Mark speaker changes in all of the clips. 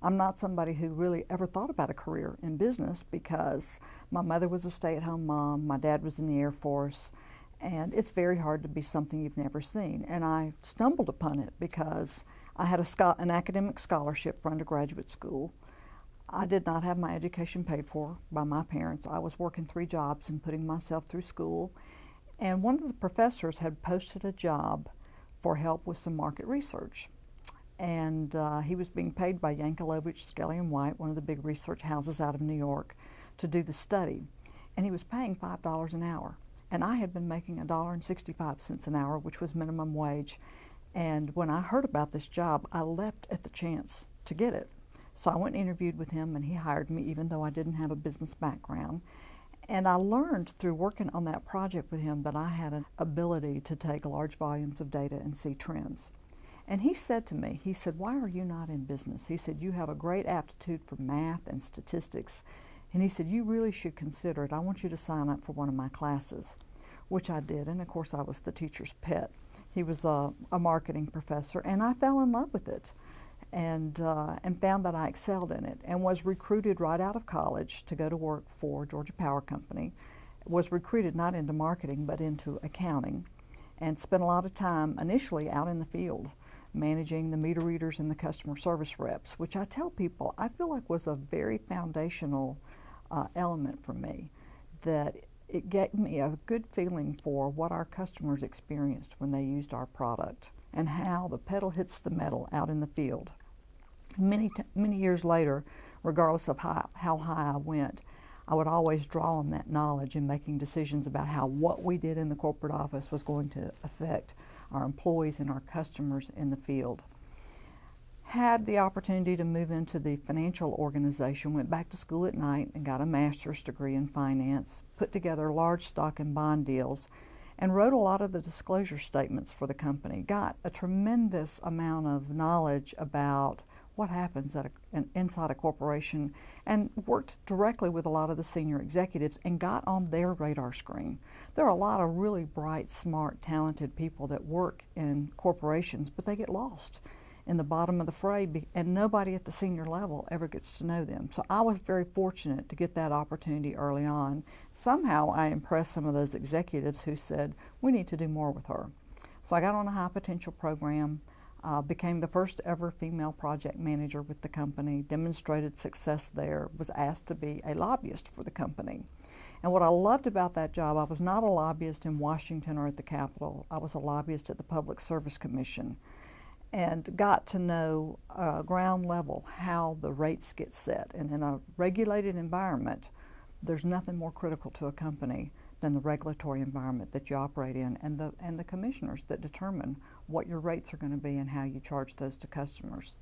Speaker 1: I'm not somebody who really ever thought about a career in business because my mother was a stay-at-home mom, my dad was in the Air Force, and it's very hard to be something you've never seen. And I stumbled upon it because I had an academic scholarship for undergraduate school. I did not have my education paid for by my parents. I was working 3 jobs and putting myself through school. And one of the professors had posted a job for help with some market research. And he was being paid by Yankelovich, Skelly and White, one of the big research houses out of New York, to do the study. And he was paying $5 an hour. And I had been making $1.65 an hour, which was minimum wage. And when I heard about this job, I leapt at the chance to get it. So I went and interviewed with him, and he hired me even though I didn't have a business background. And I learned through working on that project with him that I had an ability to take large volumes of data and see trends. And he said to me, he said, "Why are you not in business?" He said, "You have a great aptitude for math and statistics." And he said, "You really should consider it. I want you to sign up for one of my classes," which I did. And of course, I was the teacher's pet. He was a marketing professor, and I fell in love with it. And found that I excelled in it, and was recruited right out of college to go to work for Georgia Power Company. Was recruited not into marketing but into accounting, and spent a lot of time initially out in the field managing the meter readers and the customer service reps, which I tell people I feel like was a very foundational element for me, that it gave me a good feeling for what our customers experienced when they used our product and how the pedal hits the metal out in the field. Many years later, regardless of how high I went, I would always draw on that knowledge in making decisions about how what we did in the corporate office was going to affect our employees and our customers in the field. Had the opportunity to move into the financial organization, went back to school at night and got a master's degree in finance, put together large stock and bond deals, and wrote a lot of the disclosure statements for the company. Got a tremendous amount of knowledge about what happens inside a corporation, and worked directly with a lot of the senior executives and got on their radar screen. There are a lot of really bright, smart, talented people that work in corporations, but they get lost in the bottom of the fray, and nobody at the senior level ever gets to know them. So I was very fortunate to get that opportunity early on. Somehow I impressed some of those executives who said, "We need to do more with her." So I got on a high potential program, became the first ever female project manager with the company, demonstrated success there, was asked to be a lobbyist for the company. And what I loved about that job, I was not a lobbyist in Washington or at the Capitol. I was a lobbyist at the Public Service Commission, and got to know ground level how the rates get set. And in a regulated environment, there's nothing more critical to a company than the regulatory environment that you operate in, and the commissioners that determine what your rates are going to be and how you charge those to customers.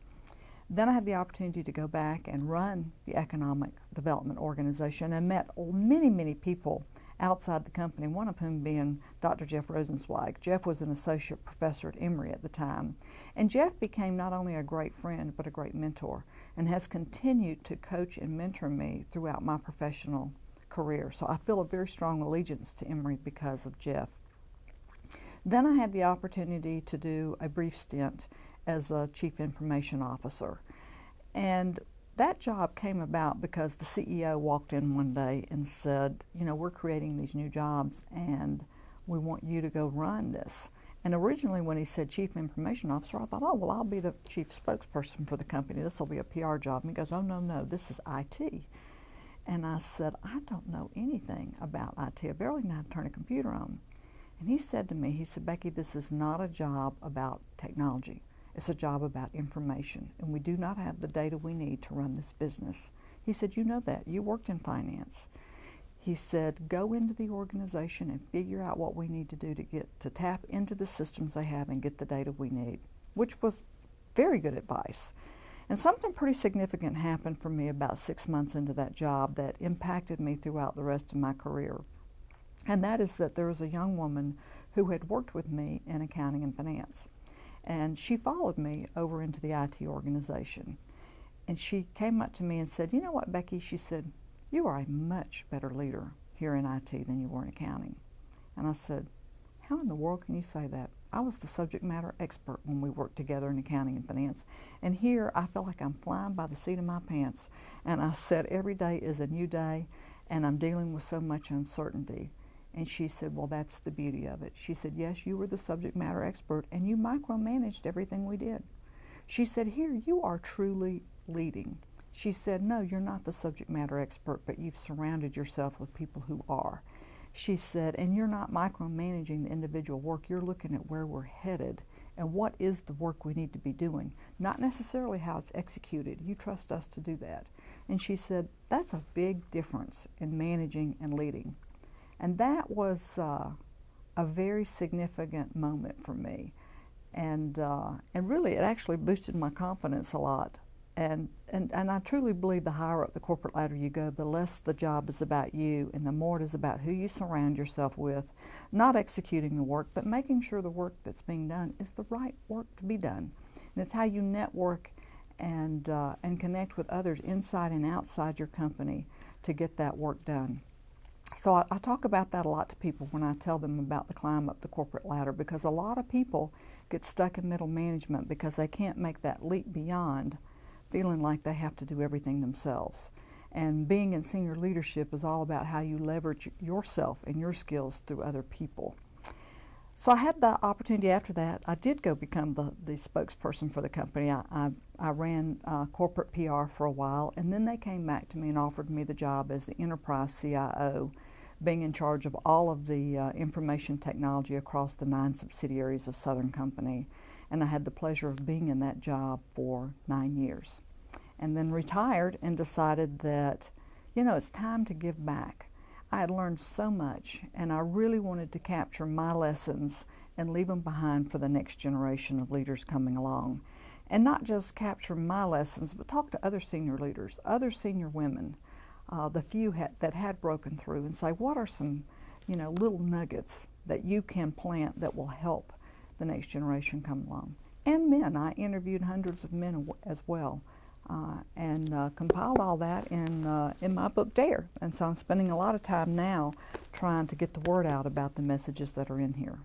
Speaker 1: Then I had the opportunity to go back and run the Economic Development Organization, and met many people outside the company, one of whom being Dr. Jeff Rosenzweig. Jeff was an associate professor at Emory at the time. And Jeff became not only a great friend, but a great mentor, and has continued to coach and mentor me throughout my professional career. So I feel a very strong allegiance to Emory because of Jeff. Then I had the opportunity to do a brief stint as a chief information officer. And that job came about because the CEO walked in one day and said, "You know, we're creating these new jobs and we want you to go run this." And originally when he said chief information officer, I thought, "Oh, well, I'll be the chief spokesperson for the company. This will be a PR job." And he goes, "Oh, no, this is IT." And I said, "I don't know anything about IT. I barely know how to turn a computer on." And he said to me, he said, "Becky, this is not a job about technology. It's a job about information, and we do not have the data we need to run this business." He said, "You know that. You worked in finance." He said, "Go into the organization and figure out what we need to do to tap into the systems they have and get the data we need," which was very good advice. And something pretty significant happened for me about 6 months into that job that impacted me throughout the rest of my career. And that is that there was a young woman who had worked with me in accounting and finance. And she followed me over into the IT organization. And she came up to me and said, "You know what, Becky?" She said, "You are a much better leader here in IT than you were in accounting." And I said, "How in the world can you say that?" I was the subject matter expert when we worked together in accounting and finance. And here I feel like I'm flying by the seat of my pants. And I said, every day is a new day, and I'm dealing with so much uncertainty. And she said, well, that's the beauty of it. She said, yes, you were the subject matter expert, and you micromanaged everything we did. She said, here, you are truly leading. She said, no, you're not the subject matter expert, but you've surrounded yourself with people who are. She said, and you're not micromanaging the individual work, you're looking at where we're headed and what is the work we need to be doing, not necessarily how it's executed. You trust us to do that. And she said, that's a big difference in managing and leading. And that was a very significant moment for me. And really, it actually boosted my confidence a lot. And I truly believe the higher up the corporate ladder you go, the less the job is about you and the more it is about who you surround yourself with, not executing the work, but making sure the work that's being done is the right work to be done. And it's how you network and connect with others inside and outside your company to get that work done. So I talk about that a lot to people when I tell them about the climb up the corporate ladder, because a lot of people get stuck in middle management because they can't make that leap beyond feeling like they have to do everything themselves. And being in senior leadership is all about how you leverage yourself and your skills through other people. So I had the opportunity after that. I did go become the spokesperson for the company. I ran corporate PR for a while, and then they came back to me and offered me the job as the enterprise CIO, being in charge of all of the information technology across the 9 subsidiaries of Southern Company. And I had the pleasure of being in that job for 9 years. And then retired and decided that, you know, it's time to give back. I had learned so much, and I really wanted to capture my lessons and leave them behind for the next generation of leaders coming along. And not just capture my lessons, but talk to other senior leaders, other senior women, the few that had broken through, and say, what are some, you know, little nuggets that you can plant that will help the next generation come along. And men. I interviewed hundreds of men as well, and compiled all that in my book, Dare. And so I'm spending a lot of time now trying to get the word out about the messages that are in here.